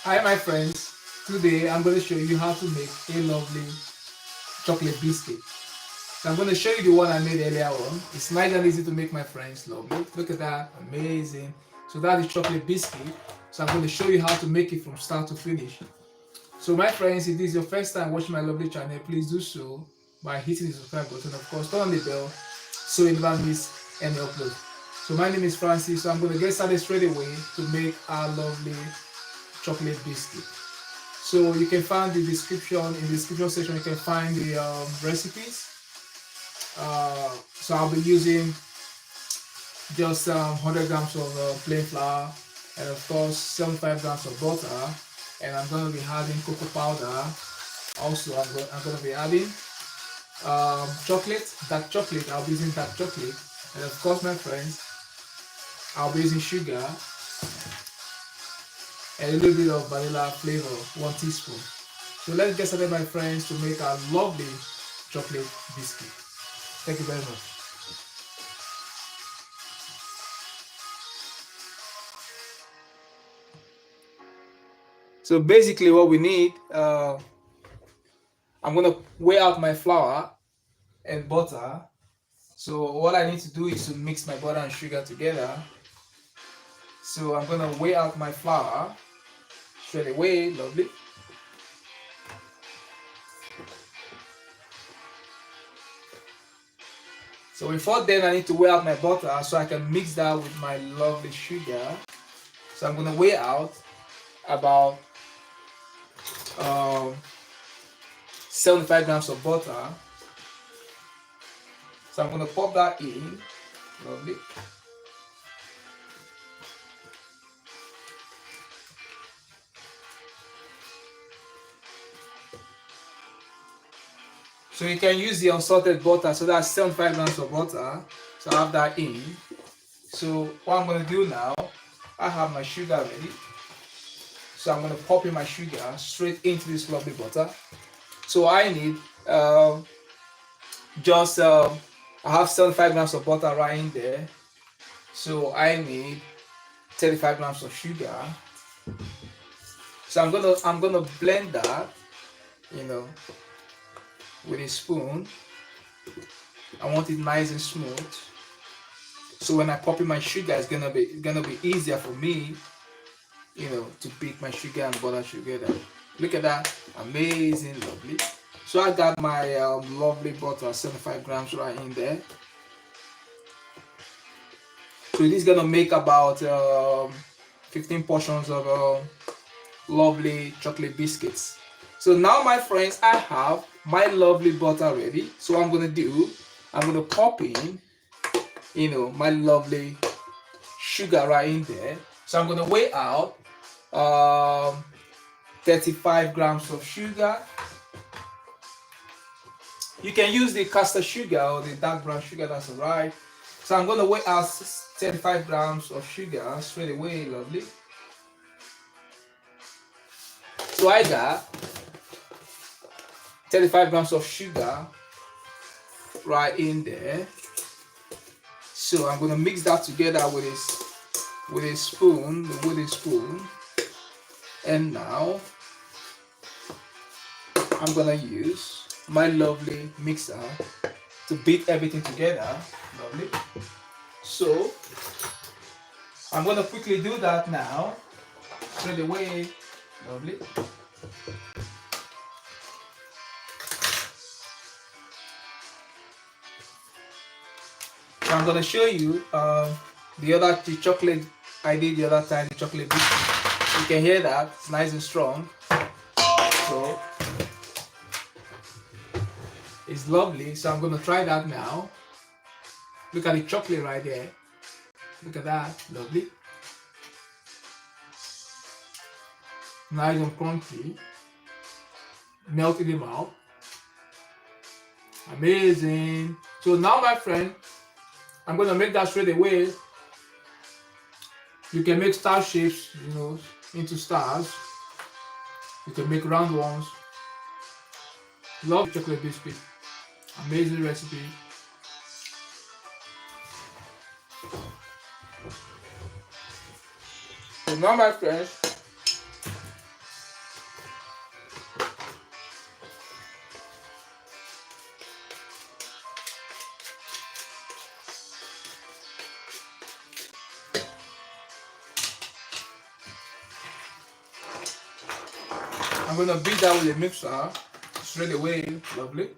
Hi my friends, today I'm going to show you how to make a lovely chocolate biscuit. So I'm going to show you the one I made earlier on. It's nice and easy to make, my friends. Lovely. Look at that, amazing. So that is chocolate biscuit. So I'm going to show you how to make it from start to finish. So my friends, if this is your first time watching my lovely channel, please do so by hitting the subscribe button. Of course, turn on the bell so you never miss any upload. So my name is Francis, so I'm going to get started straight away to make our lovely chocolate biscuit. So you can find the description, in the description section you can find the recipes. So I'll be using just 100 grams of plain flour, and of course 75 grams of butter, and I'm going to be adding cocoa powder. Also I'm going to be adding chocolate, dark chocolate. I'll be using dark chocolate, and of course my friends, I'll be using sugar and a little bit of vanilla flavor, 1 teaspoon. So let's get started, my friends, to make our lovely chocolate biscuit. Thank you very much. So basically what we need, I'm going to weigh out my flour and butter. So what I need to do is to mix my butter and sugar together. So I'm going to weigh out my flour straight away. Lovely. So before then, I need to weigh out my butter so I can mix that with my lovely sugar. So I'm going to weigh out about 75 grams of butter. So I'm going to pop that in. Lovely. So you can use the unsalted butter. So that's 75 grams of butter. So I have that in. So what I'm going to do now, I have my sugar ready. So I'm going to pop in my sugar straight into this lovely butter. So I need I have 75 grams of butter right in there. So I need 35 grams of sugar. So I'm gonna blend that, with a spoon. I want it nice and smooth. So when I pop in my sugar, it's gonna be easier for me, to beat my sugar and butter together. Look at that, amazing, lovely. So I got my lovely butter, 75 grams right in there. So this is gonna make about 15 portions of lovely chocolate biscuits. So now, my friends, I have my lovely butter ready. So what I'm gonna pop in, my lovely sugar right in there. So I'm gonna weigh out 35 grams of sugar. You can use the caster sugar or the dark brown sugar, that's alright. So I'm gonna weigh out 35 grams of sugar straight away, lovely. So I got 35 grams of sugar right in there. So I'm gonna mix that together with a wooden spoon. And now I'm gonna use my lovely mixer to beat everything together. Lovely. So I'm gonna quickly do that now. Straight away. Lovely. So I'm gonna show you the chocolate I did the other time, the chocolate biscuit. You can hear that, it's nice and strong. So it's lovely. So I'm gonna try that now. Look at the chocolate right there. Look at that, lovely. Nice and crunchy. Melt in the mouth. Amazing. So now, my friend, I'm gonna make that straight away. You can make star shapes, into stars. You can make round ones. Love chocolate biscuit. Amazing recipe. now, my friends, I'm gonna beat that with a mixer straight away. Lovely.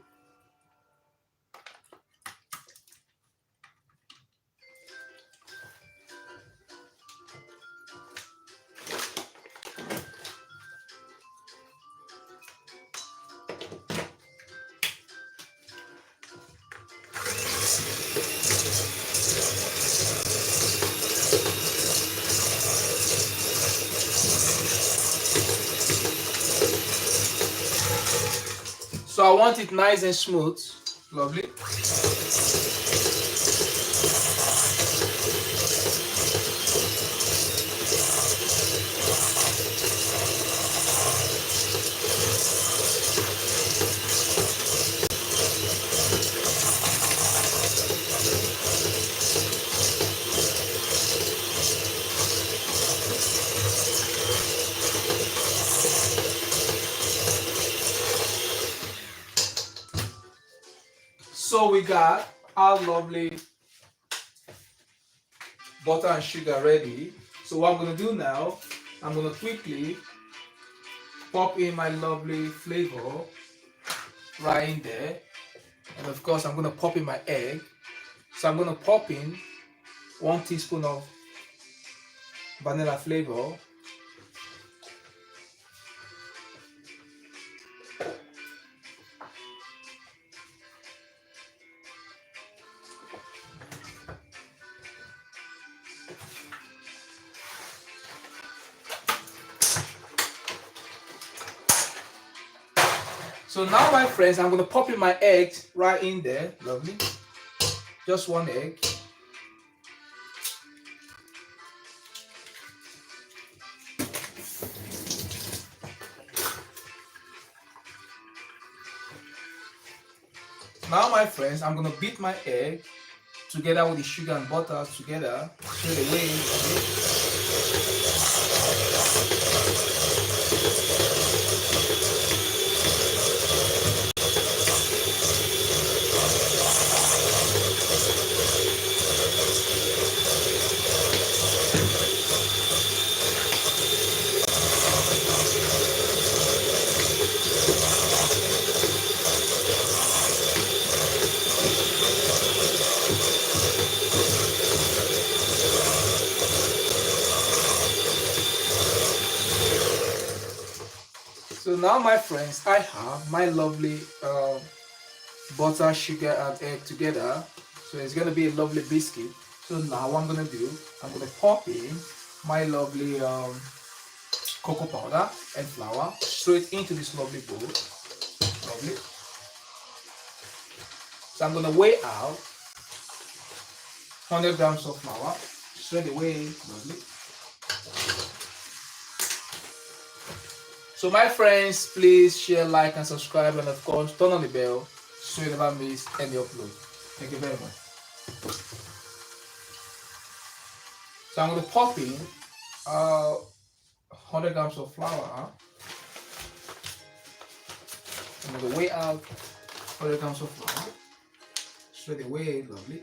So I want it nice and smooth. Lovely. So we got our lovely butter and sugar ready. So what I'm gonna do now, I'm gonna quickly pop in my lovely flavor right in there. And of course I'm gonna pop in my egg. So I'm gonna pop in 1 teaspoon of vanilla flavor. So now, my friends, I'm gonna pop in my eggs right in there. Lovely. Just 1 egg. Now, my friends, I'm gonna beat my egg together with the sugar and butter together straight away. So now, my friends, I have my lovely butter, sugar, and egg together. So it's gonna be a lovely biscuit. So now what I'm gonna do, I'm gonna pop in my lovely cocoa powder and flour straight into this lovely bowl. Lovely. So I'm gonna weigh out 100 grams of flour straight away. Lovely. So my friends, please share, like, and subscribe, and of course turn on the bell so you never miss any upload. Thank you very much. So I'm going to pop in 100 grams of flour. I'm going to weigh out 100 grams of flour straight away. Lovely.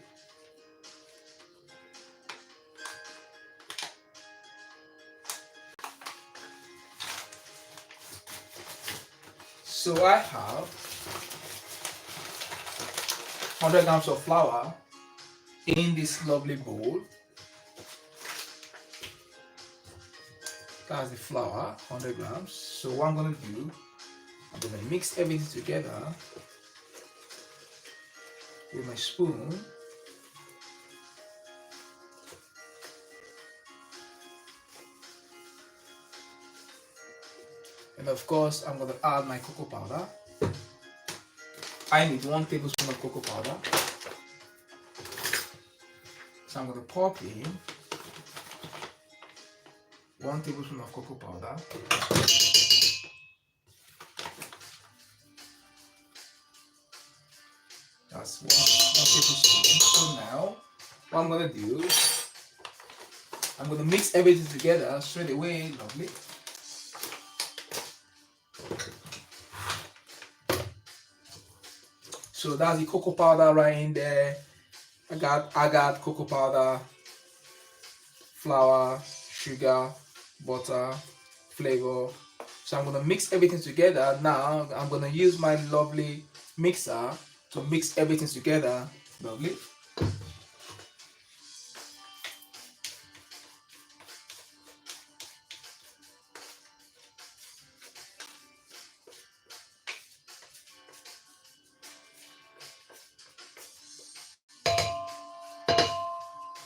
So I have 100 grams of flour in this lovely bowl. That's the flour, 100 grams. So what I'm going to do, I'm going to mix everything together with my spoon. And of course, I'm going to add my cocoa powder. I need 1 tablespoon of cocoa powder. So I'm going to pop in 1 tablespoon of cocoa powder. That's 1 tablespoon. So now, what I'm going to do, I'm gonna mix everything together straight away. Lovely. So that's the cocoa powder right in there. I got cocoa powder, flour, sugar, butter, flavor. So I'm gonna mix everything together. Now I'm gonna use my lovely mixer to mix everything together. Lovely.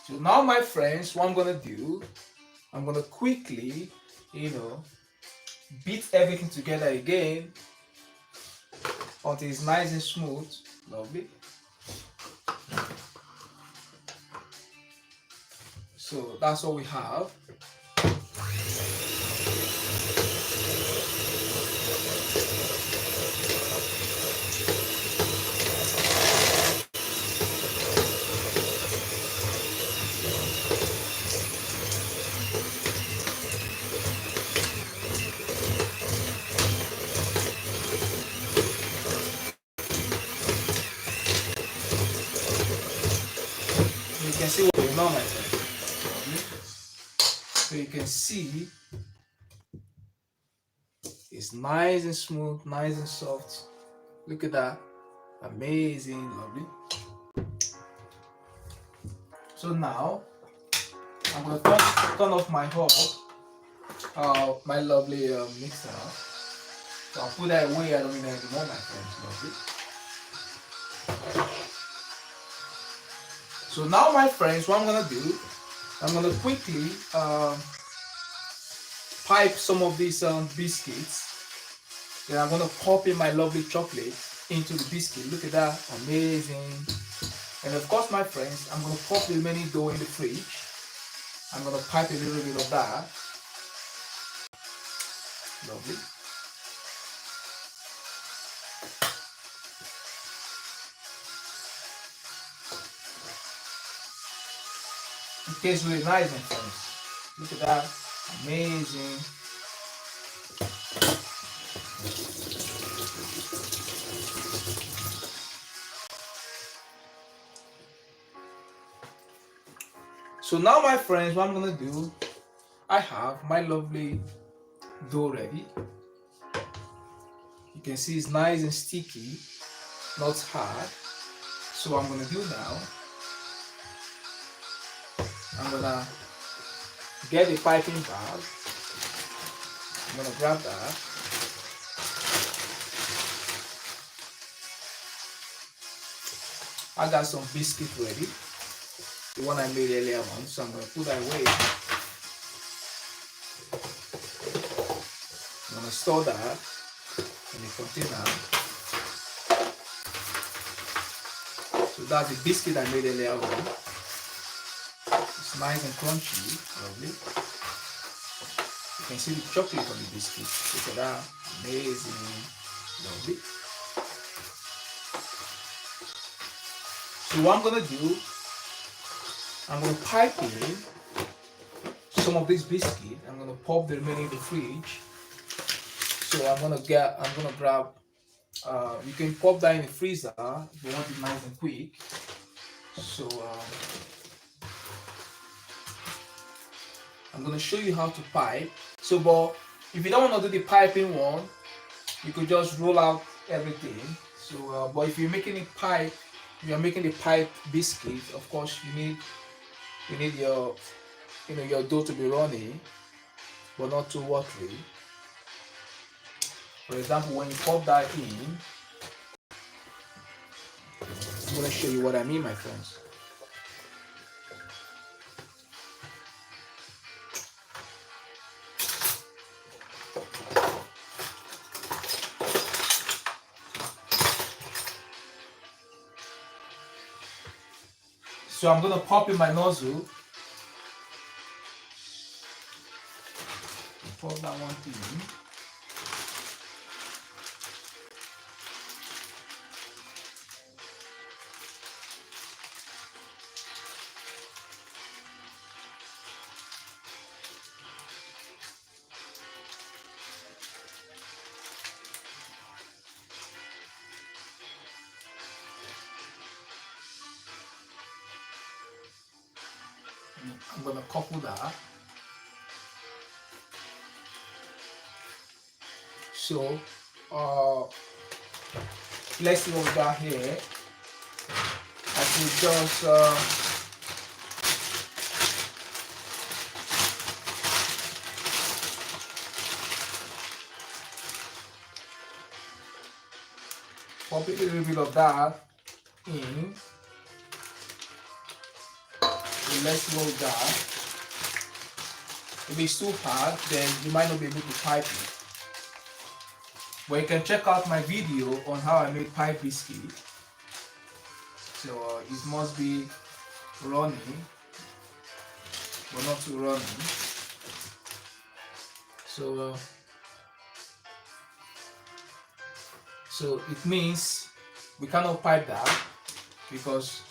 So now my friends, what I'm gonna do, I'm gonna quickly, beat everything together again until it's nice and smooth. Lovely. So that's all we have. You can see what's going on, my friend. So you can see it's nice and smooth, nice and soft. Look at that. Amazing, lovely. So now I'm gonna turn off my hob, my lovely mixer. So I'll put that away. I don't need it anymore, my friends. Lovely. So now, my friends, what I'm gonna do, I'm gonna quickly pipe some of these biscuits. Then I'm gonna pop in my lovely chocolate into the biscuit. Look at that, amazing. And of course, my friends, I'm gonna pop the remaining dough in the fridge. I'm gonna pipe a little bit of that. Lovely. It tastes really nice, my friends. Look at that, amazing. So now, my friends, what I'm gonna do, I have my lovely dough ready. You can see it's nice and sticky, not hard. So what I'm gonna do now, I'm gonna get a piping bag. I'm gonna grab that. I got some biscuit ready, the one I made earlier on, so I'm gonna put that away. I'm gonna store that in a container. So that's the biscuit I made earlier on. It's nice and crunchy, lovely. You can see the chocolate on the biscuit. Look at that, amazing, lovely. So what I'm gonna do, I'm gonna pipe in some of this biscuit. I'm gonna pop the remaining in the fridge. So I'm gonna grab. You can pop that in the freezer if you want it nice and quick. So I'm gonna show you how to pipe. So, but if you don't want to do the piping one, you could just roll out everything. So, but if you're making a pipe, you're making a pipe biscuit. Of course, you need your your dough to be runny, but not too watery. For example, when you pop that in, I'm gonna show you what I mean, my friends. So I'm gonna pop in my nozzle. Pop that one in. I'm gonna couple that. So let's see what we got here. I could just pop a little bit of that in. So let's see what we got. If it's too hard, then you might not be able to pipe it. But you can check out my video on how I made pie biscuit. So it must be runny, but not too runny. So it means we cannot pipe that because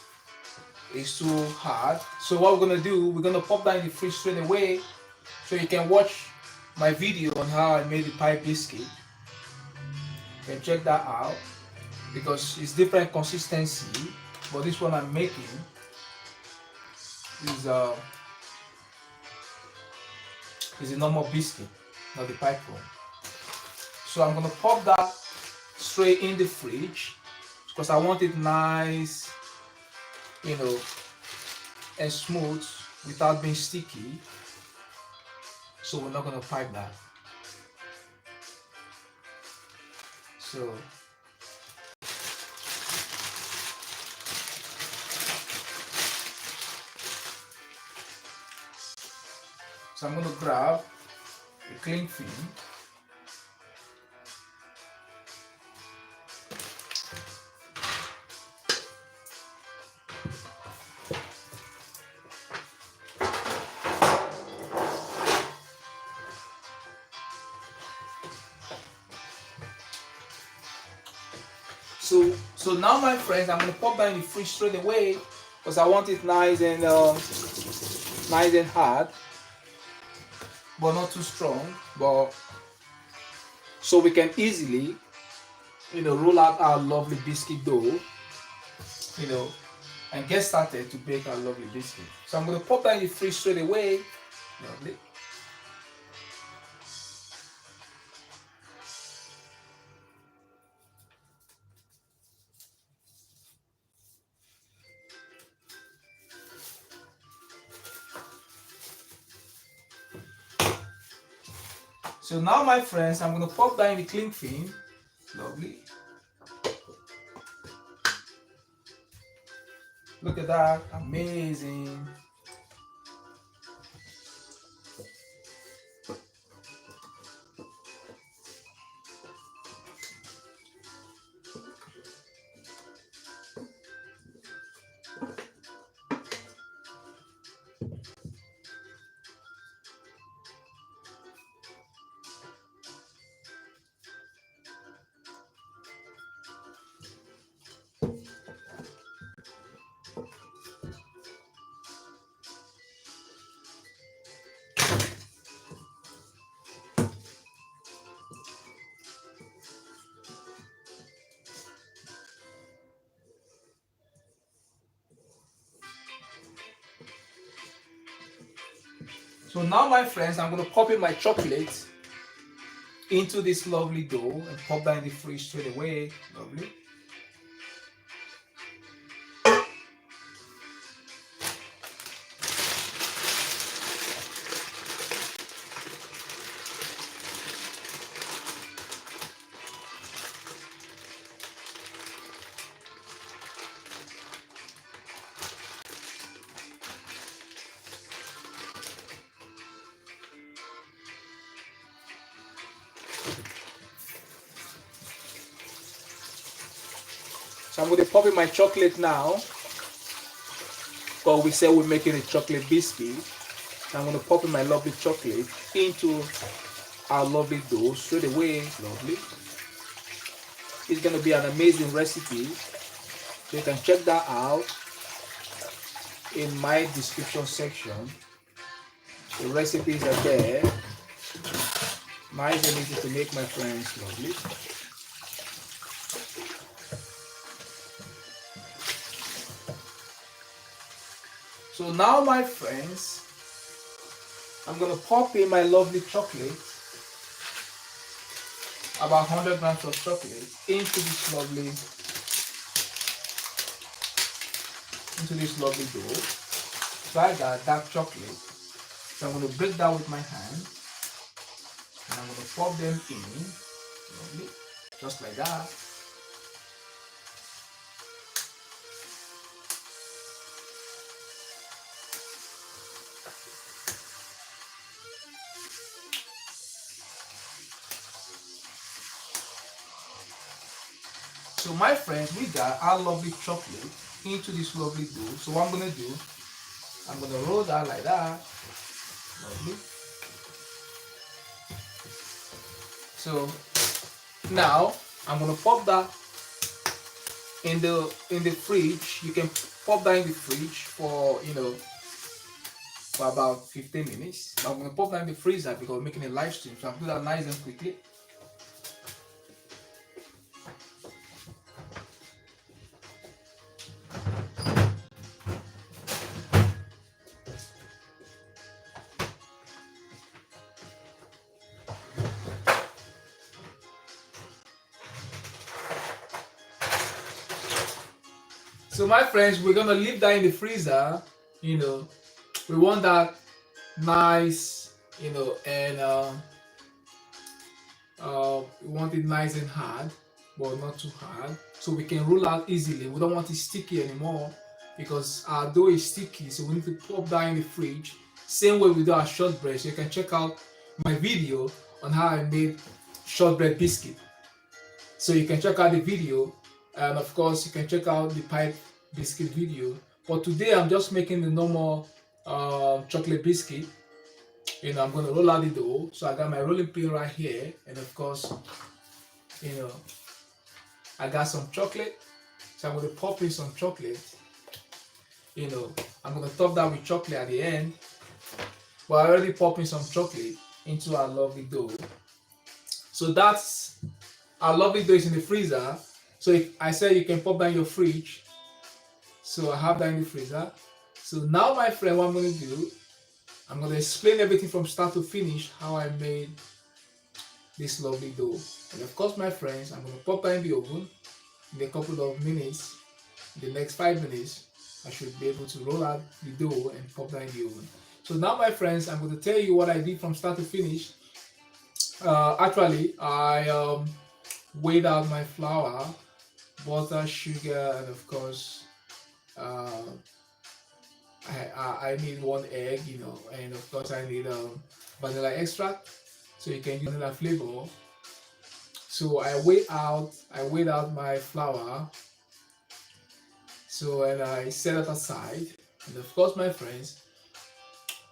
it's too hard. So what we're gonna do, we're gonna pop that in the fridge straight away, so you can watch my video on how I made the pie biscuit. You can check that out because it's different consistency, but this one I'm making is a normal biscuit, not the pipe one. So I'm gonna pop that straight in the fridge because I want it nice, you know, and smooth without being sticky. So we're not gonna pipe that. So I'm gonna grab a cling film. So now, my friends, I'm gonna pop that in the fridge straight away because I want it nice and hard, but not too strong. But so we can easily, roll out our lovely biscuit dough, and get started to bake our lovely biscuit. So I'm gonna pop that in the fridge straight away. Lovely. So now, my friends, I'm going to pop that in the cling film. Lovely. Look at that. Amazing. So now, my friends, I'm going to pop in my chocolate into this lovely dough and pop that in the fridge straight away. Lovely. So I'm going to pop in my chocolate now. But we said we're making a chocolate biscuit. I'm going to pop in my lovely chocolate into our lovely dough straight away. Lovely. It's going to be an amazing recipe. So you can check that out in my description section. The recipes are there. Nice and easy to make, my friends. Lovely. So now, my friends, I'm gonna pop in my lovely chocolate, about 100 grams of chocolate, into this lovely dough. So I got dark chocolate. So I'm gonna break that with my hand, and I'm gonna pop them in, lovely, just like that. So my friends, we got our lovely chocolate into this lovely dough. So what I'm gonna do, I'm gonna roll that like that. Lovely. So now I'm gonna pop that in the fridge. You can pop that in the fridge for for about 15 minutes. I'm gonna pop that in the freezer because I'm making a live stream. So I'll do that nice and quickly. So my friends, we're gonna leave that in the freezer. We want that nice, and we want it nice and hard, but not too hard, so we can roll out easily. We don't want it sticky anymore because our dough is sticky, so we need to pop that in the fridge. Same way we do our shortbread. So you can check out my video on how I made shortbread biscuit. So you can check out the video, and of course you can check out the pipe biscuit video. But today I'm just making the normal chocolate biscuit. I'm gonna roll out the dough. So I got my rolling pin right here, and of course, I got some chocolate. So I'm gonna pop in some chocolate. I'm gonna top that with chocolate at the end. But I already popped in some chocolate into our lovely dough. So that's our lovely dough is in the freezer. So if I said you can pop that in your fridge. So I have that in the freezer. So now, my friend, what I'm gonna do, I'm gonna explain everything from start to finish how I made this lovely dough. And of course, my friends, I'm gonna pop that in the oven in a couple of minutes. In the next 5 minutes, I should be able to roll out the dough and pop that in the oven. So now, my friends, I'm going to tell you what I did from start to finish. Actually, I weighed out my flour, butter, sugar, and of course, I need 1 egg, and of course I need vanilla extract, so you can use vanilla flavor. So I weighed out my flour. So, and I set it aside, and of course, my friends,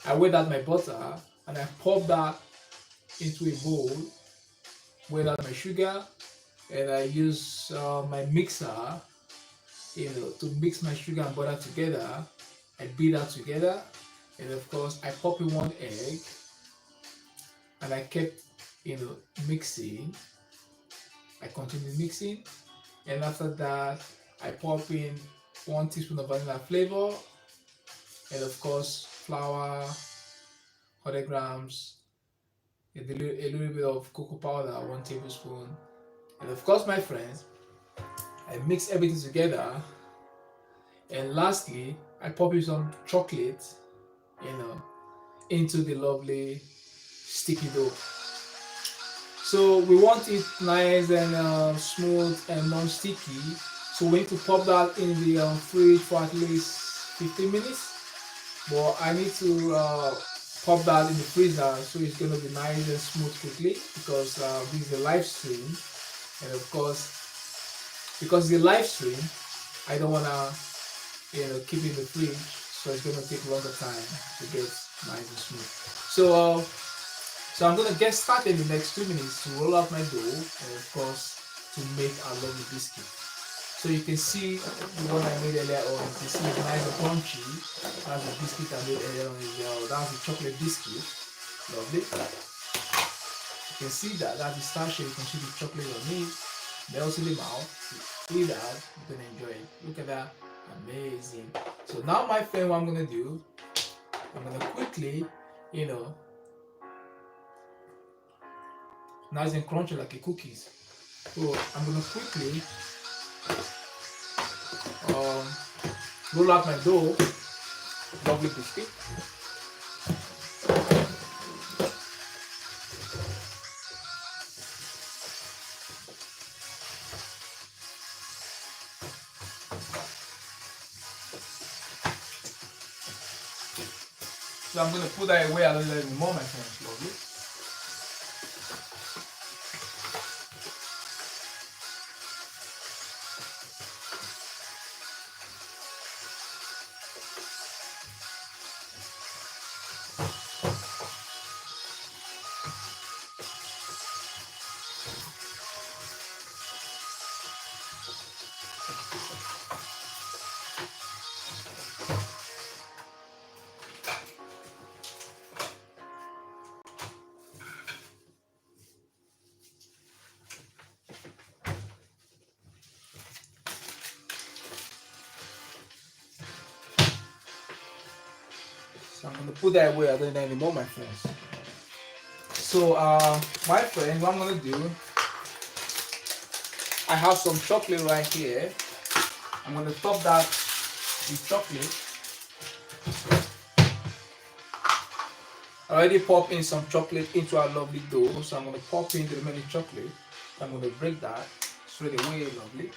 I weighed out my butter and I popped that into a bowl. Weighed out my sugar, and I use my mixer, to mix my sugar and butter together. I beat that together, and of course, I pop in 1 egg, and I kept, mixing. I continued mixing, and after that, I pop in 1 teaspoon of vanilla flavor, and of course flour, 100 grams, a little bit of cocoa powder, 1 tablespoon, and of course, my friends, I mix everything together, and lastly, I pop in some chocolate, into the lovely sticky dough. So we want it nice and smooth and non-sticky. So we need to pop that in the fridge for at least 15 minutes. But I need to pop that in the freezer so it's going to be nice and smooth quickly, because this is a live stream. And of course, because it's a live stream, I don't want to keep it in the fridge. So it's going to take longer time to get nice and smooth. So I'm going to get started in the next 2 minutes to roll out my dough, and of course to make our lovely biscuit. So you can see the one I made earlier on. You can see it's nice and crunchy. That's the biscuit I made earlier on as well. That's the chocolate biscuit. Lovely. You can see that. That's the starch. You can see the chocolate on it. Melts in the mouth. Eat that. You can enjoy it. Look at that. Amazing. So now, my friend, what I'm gonna do, I'm gonna quickly, you know, nice and crunchy like a cookies. So I'm gonna quickly um, roll out my dough, lovely biscuit. So I'm gonna put that away a little bit more, my friends, lovely. So I'm gonna put that away, I don't need anymore, my friends. So my friend, what I'm gonna do, I have some chocolate right here. I'm gonna top that with chocolate. I already pop in some chocolate into our lovely dough, so I'm gonna pop in the remaining chocolate. I'm gonna break that straight away, lovely.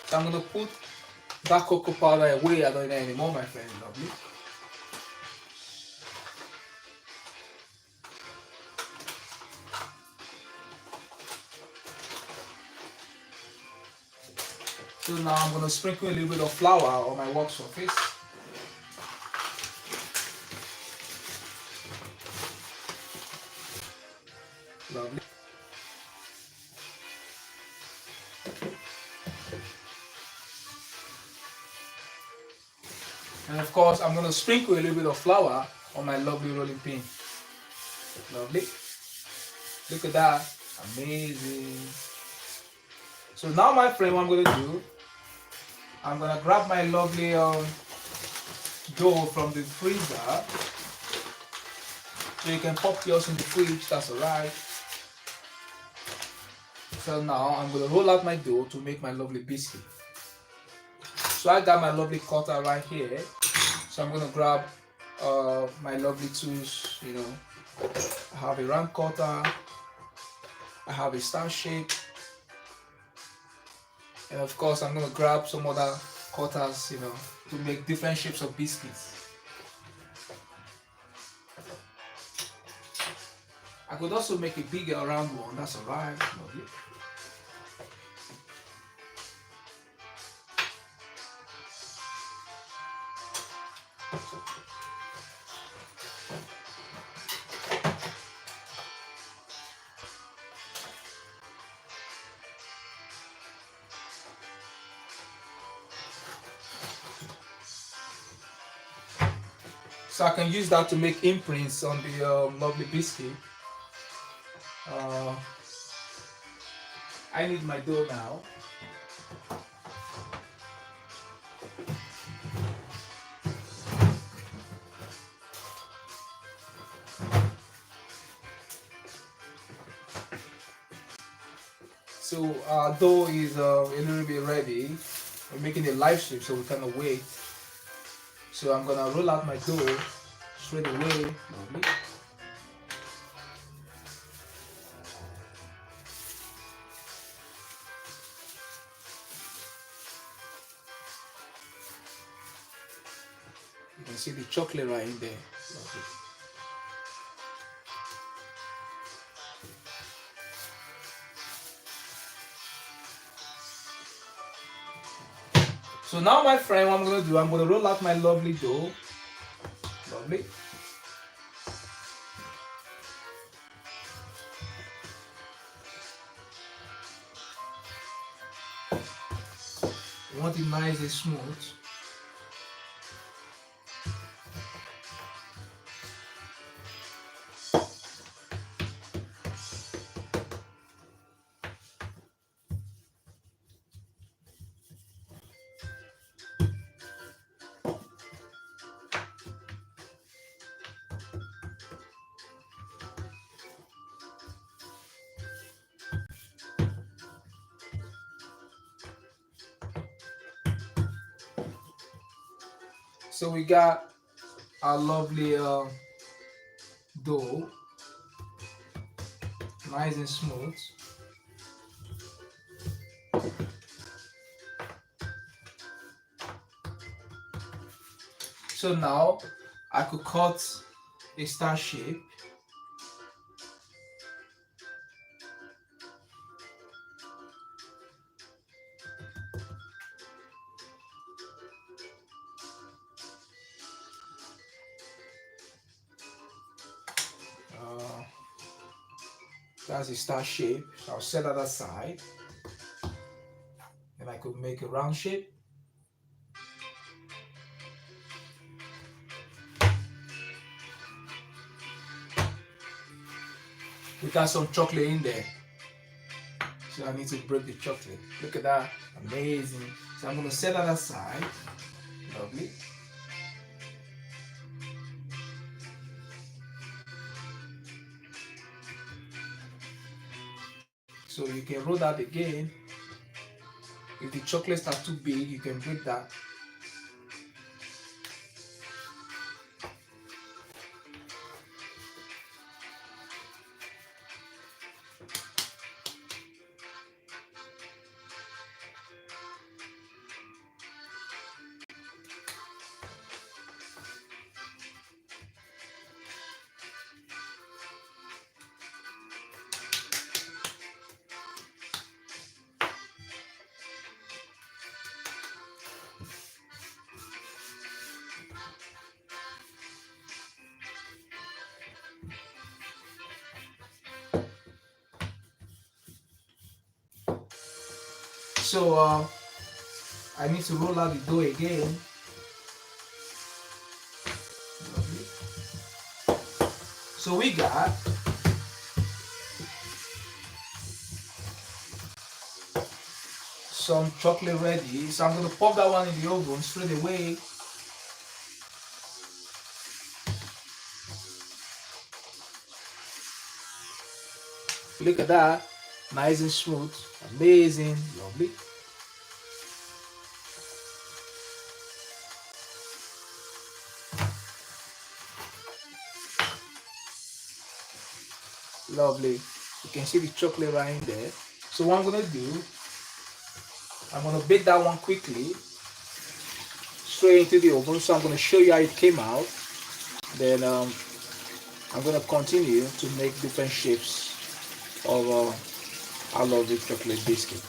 So I'm gonna put that cocoa powder away, I don't need anymore, my friend, lovely. So now I'm gonna sprinkle a little bit of flour on my work surface. Lovely. And of course, I'm gonna sprinkle a little bit of flour on my lovely rolling pin. Lovely. Look at that. Amazing. So now, my friend, what I'm gonna do, I'm gonna grab my lovely dough from the freezer. So you can pop yours in the fridge, that's alright. So now I'm gonna roll out my dough to make my lovely biscuit. So I got my lovely cutter right here. So I'm gonna grab my lovely tools, I have a round cutter, I have a star shape, and of course I'm gonna grab some other cutters, to make different shapes of biscuits. I could also make a bigger round one, that's alright, lovely. So I can use that to make imprints on the lovely biscuit. I need my dough now. So our dough is a little bit ready. We're making a live stream, so we cannot wait. So I'm gonna roll out my dough straight away. Lovely. You can see the chocolate right in there. Lovely. So now, my friend, what I'm gonna do, I'm gonna roll out my lovely dough. Lovely. You want it nice and smooth. So we got our lovely dough, nice and smooth. So now I could cut a star shape. Uh, that's a star shape. So I'll set that aside. And I could make a round shape. We got some chocolate in there. So I need to break the chocolate. Look at that. Amazing. So I'm going to set that aside. Lovely. So you can roll that again. If the chocolates are too big, you can break that. So I need to roll out the dough again. Lovely. So we got some chocolate ready. So I'm going to pop that one in the oven straight away. Look at that. Nice and smooth. Amazing. Lovely. Lovely. You can see the chocolate right in there. So what I'm going to do, I'm going to bake that one quickly straight into the oven. So I'm going to show you how it came out. Then I'm going to continue to make different shapes of our lovely chocolate biscuit.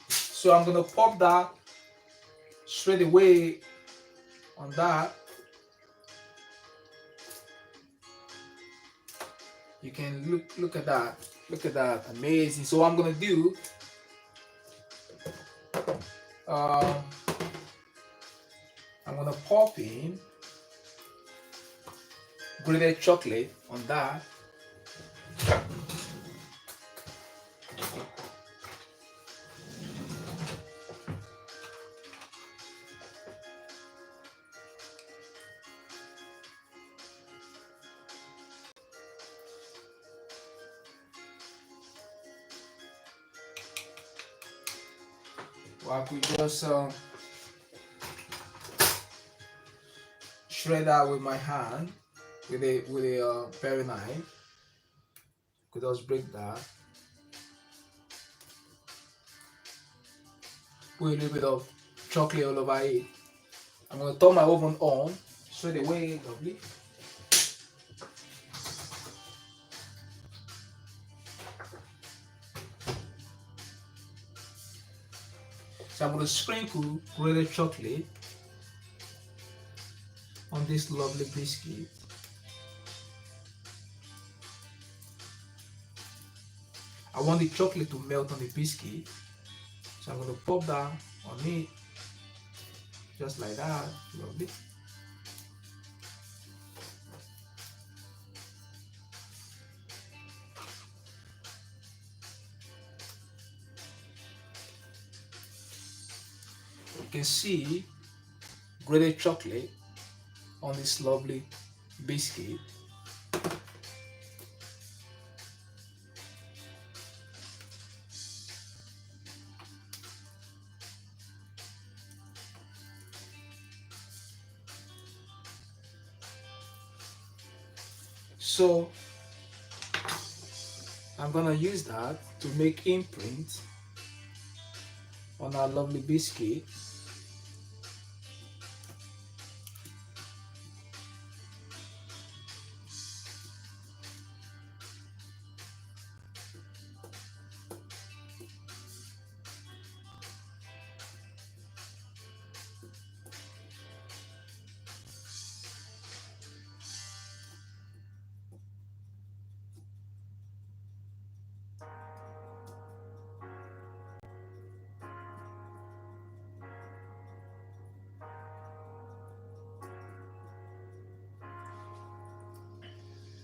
So I'm going to pop that straight away on that. You can look at that. Look at that. Amazing. So what I'm going to do, I'm going to pop in grated chocolate on that. Or I could just shred that with my hand with a paring knife. Could just break that. Put a little bit of chocolate all over it. I'm gonna turn my oven on straight away. Lovely. So I'm gonna sprinkle grated chocolate on this lovely biscuit. I want the chocolate to melt on the biscuit. So I'm going to pop that on it. Just like that. Lovely. You can see grated chocolate on this lovely biscuit. So I'm gonna use that to make imprint on our lovely biscuit.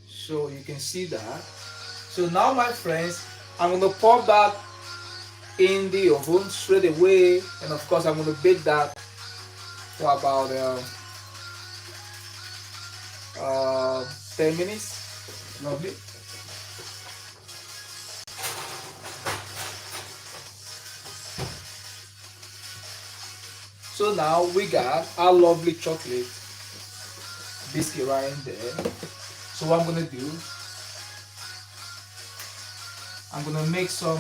So you can see that. So now my friends, I'm gonna pop that in the oven straight away, and of course I'm gonna bake that for about 10 minutes. Lovely. So now we got our lovely chocolate biscuit right in there. So what I'm gonna do, I'm gonna make some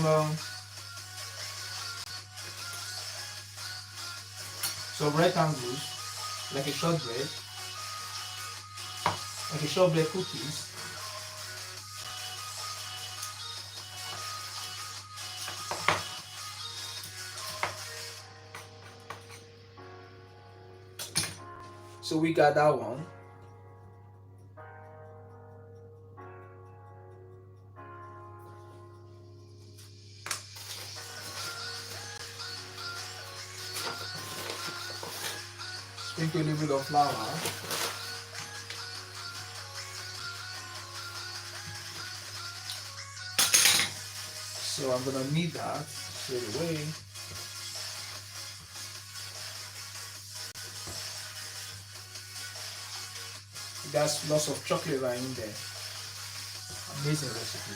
rectangles, like a shortbread, cookies. So we got that one. Sprinkle a little bit of flour. So I'm gonna knead that straight away. There's lots of chocolate right in there. Amazing recipe.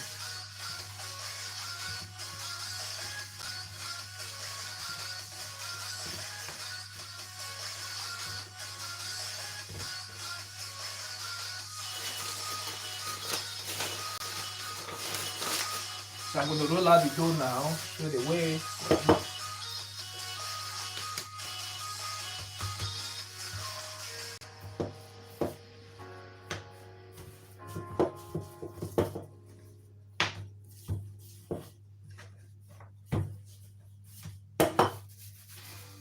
So I'm going to roll out the dough now, straight away.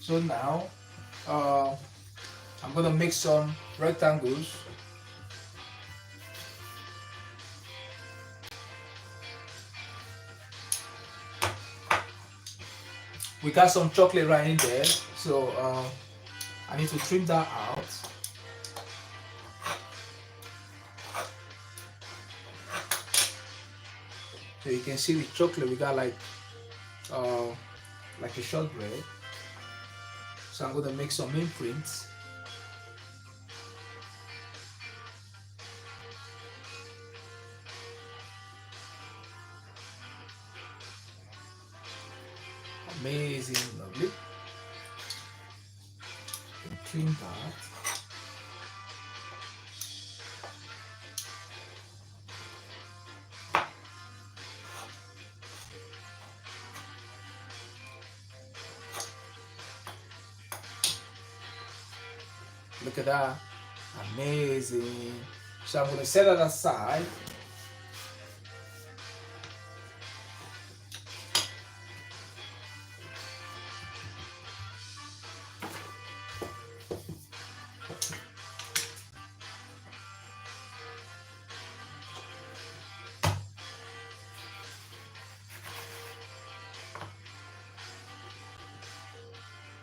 So now, I'm going to make some rectangles. We got some chocolate right in there, so I need to trim that out. So you can see the chocolate, we got like a shortbread. So I'm going to make some imprints. Amazing, lovely. Trim that. Look at that. Amazing. So I'm going to set that aside.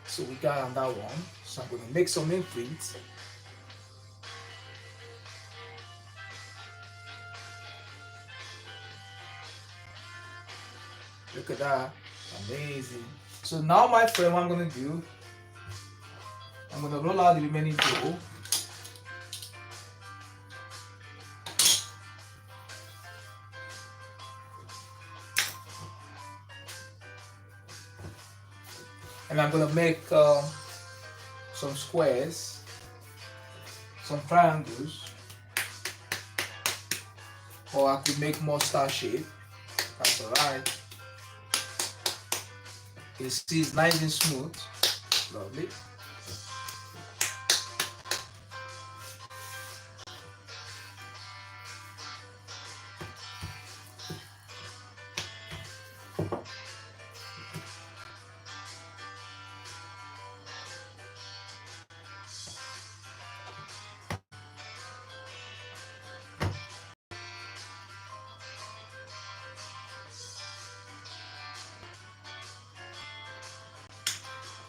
So we got on that one. So I'm going to make some imprints. Look at that. Amazing. So now, my friend, what I'm going to do, I'm going to roll out the remaining dough. And I'm gonna make some squares, some triangles, or I could make more star shape. That's alright. You see it's nice and smooth. Lovely.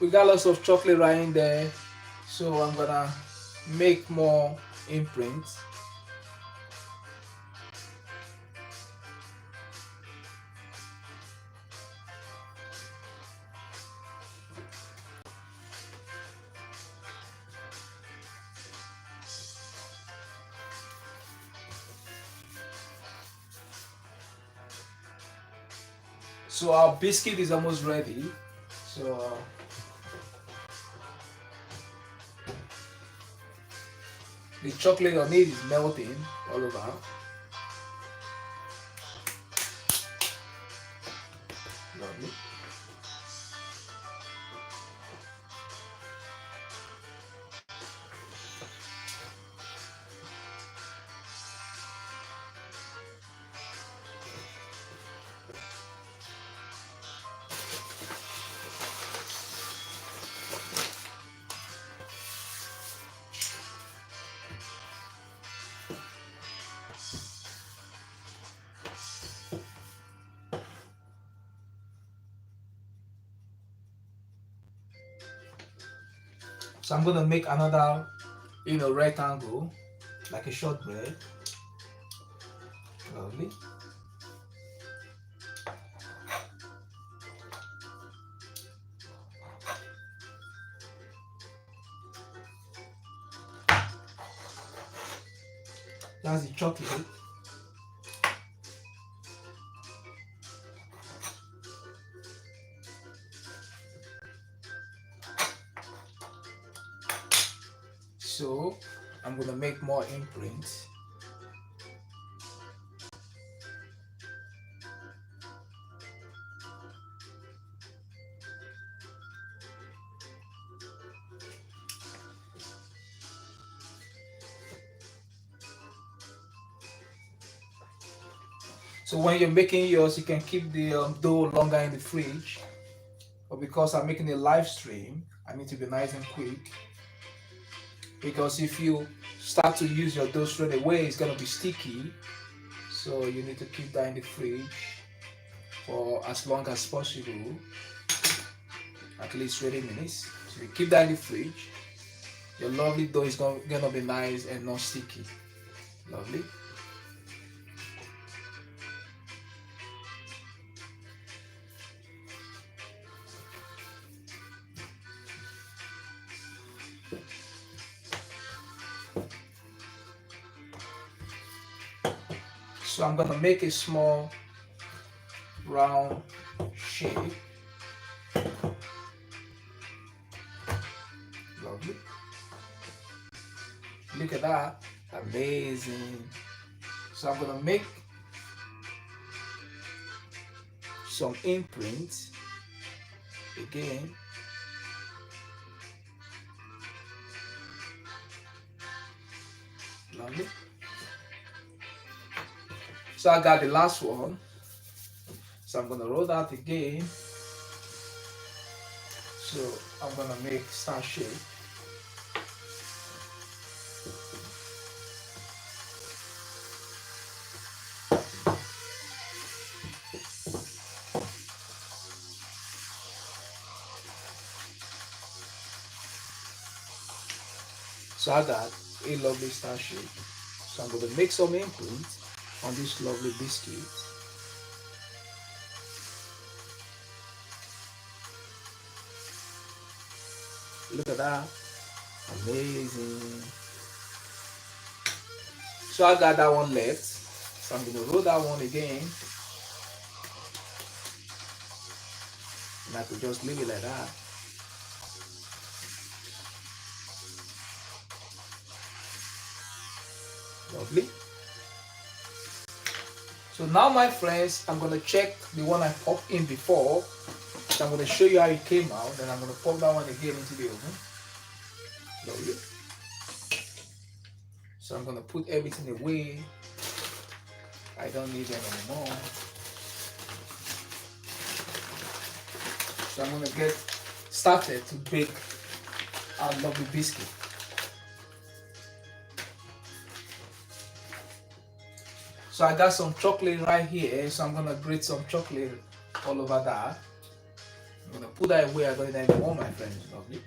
We got lots of chocolate right in there, so I'm gonna make more imprints. So our biscuit is almost ready. So the chocolate on it is melting all over. Lovely. So I'm gonna make another, rectangle, like a shortbread. Lovely. That's the chocolate. So I'm gonna make more imprints. So when you're making yours, you can keep the dough longer in the fridge. But because I'm making a live stream, I need to be nice and quick. Because if you start to use your dough straight away, it's gonna be sticky. So you need to keep that in the fridge for as long as possible, at least 20 minutes. So you keep that in the fridge, your lovely dough is gonna be nice and not sticky. Lovely. So I'm gonna make a small round shape. Lovely. Look at that. Amazing. So I'm gonna make some imprints again. Lovely. So I got the last one. So I'm gonna roll that again. So I'm gonna make star shape. So I got a lovely star shape. So I'm gonna make some imprints on this lovely biscuit. Look at that. Amazing. So I got that one left. So I'm gonna roll that one again. And I could just leave it like that. Lovely. So now, my friends, I'm gonna check the one I popped in before. So I'm gonna show you how it came out. Then I'm gonna pop that one again into the oven. Lovely. So I'm gonna put everything away. I don't need them anymore. So I'm gonna get started to bake our lovely biscuit. So I got some chocolate right here, so I'm gonna grate some chocolate all over that. I'm gonna put that away. I got it anymore, my friends. Lovely.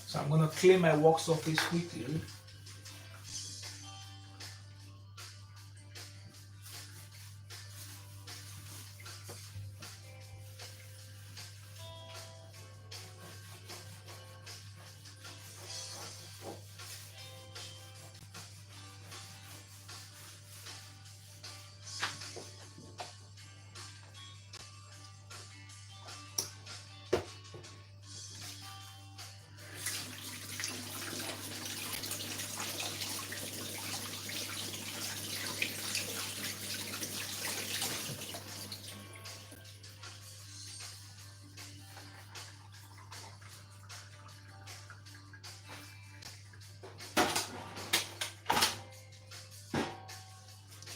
So I'm gonna clean my work surface quickly.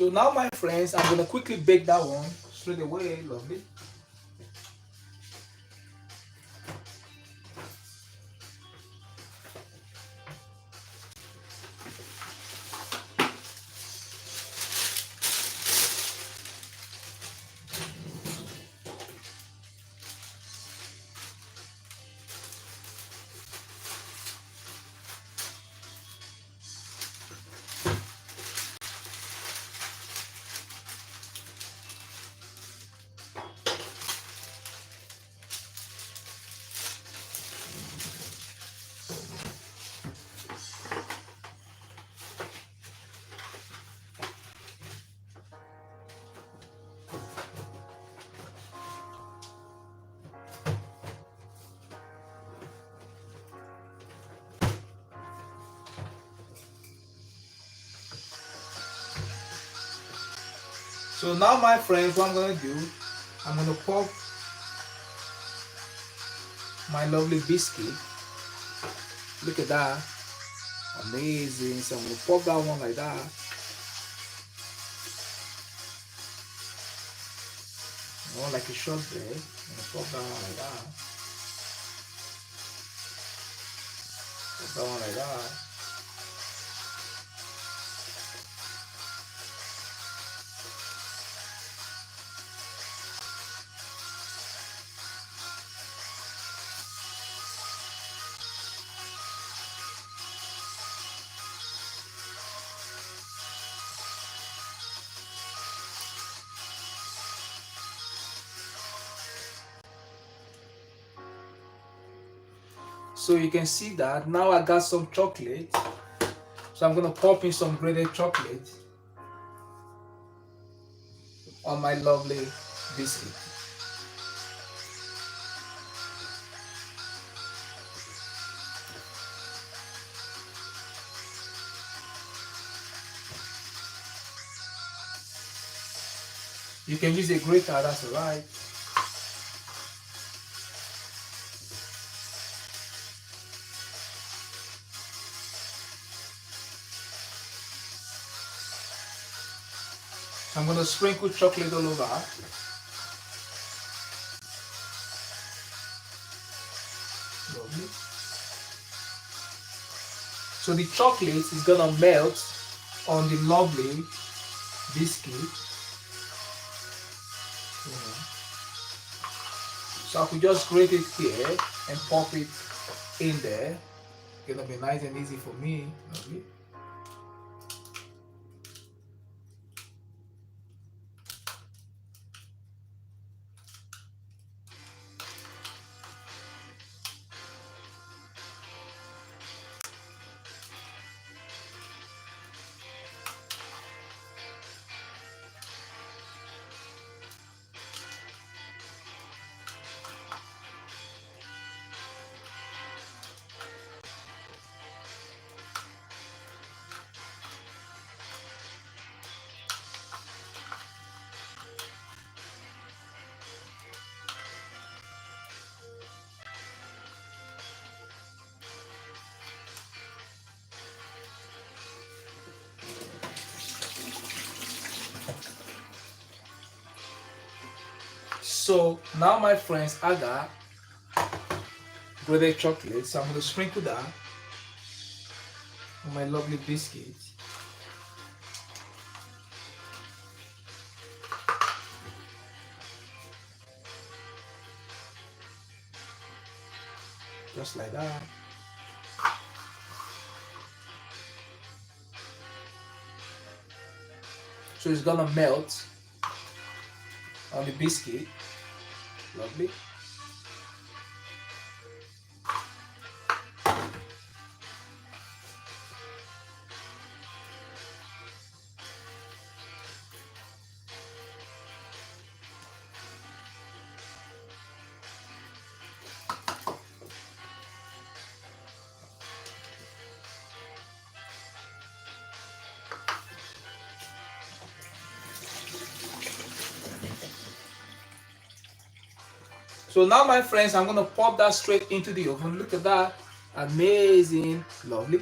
So now, my friends, I'm gonna quickly bake that one straight away. Lovely. So now, my friends, what I'm gonna do, I'm gonna pop my lovely biscuit. Look at that. Amazing. So I'm gonna pop that one like that. More like a shortbread. I'm gonna pop that one like that. Pop that one like that. So you can see that now I got some chocolate. So I'm gonna pop in some grated chocolate on my lovely biscuit. You can use a grater, that's alright. I'm gonna sprinkle chocolate all over. Lovely. So the chocolate is gonna melt on the lovely biscuit. So I could just grate it here and pop it in there. Gonna be nice and easy for me. Lovely. So now my friends, I got grated chocolate, so I'm going to sprinkle that on my lovely biscuits. Just like that. So it's gonna melt on the biscuit. Lovely. So now my friends, I'm gonna pop that straight into the oven. Look at that, amazing, lovely.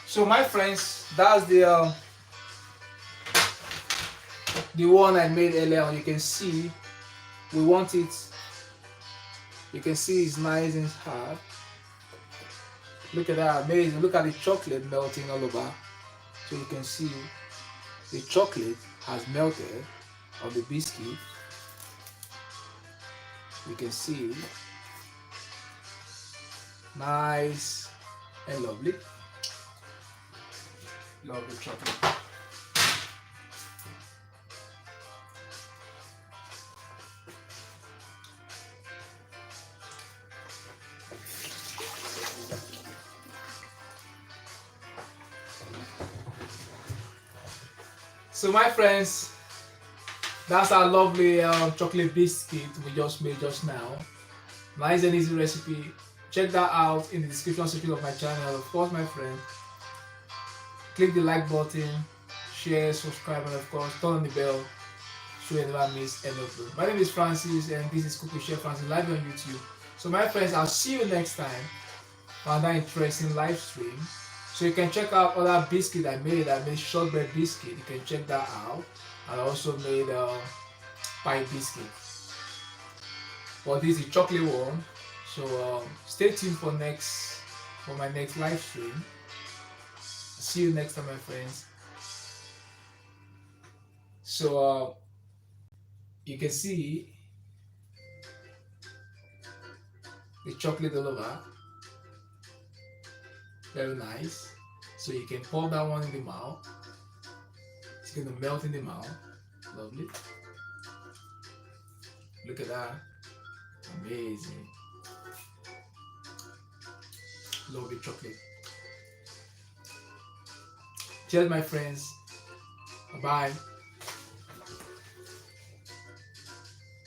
So my friends, that's the one I made earlier on. You can see we want it. You can see it's nice and hard. Look at that, amazing. Look at the chocolate melting all over. So you can see the chocolate has melted on the biscuit. You can see nice and lovely. Lovely chocolate. So my friends, that's our lovely chocolate biscuit we just made just now. Nice and easy recipe. Check that out in the description section of my channel. Of course, my friend, click the like button, share, subscribe, and of course turn on the bell so you never miss any upload. My name is Francis and this is Cooking Chef Francis live on YouTube. So my friends, I'll see you next time for another interesting live stream. So you can check out other biscuit I made. I made shortbread biscuit. You can check that out. I also made pie biscuit. But this is a chocolate one. So stay tuned for my next live stream. See you next time, my friends. So you can see the chocolate all over. Very nice. So you can pour that one in the mouth. It's gonna melt in the mouth. Lovely. Look at that. Amazing. Lovely chocolate. Cheers, my friends. Bye-bye.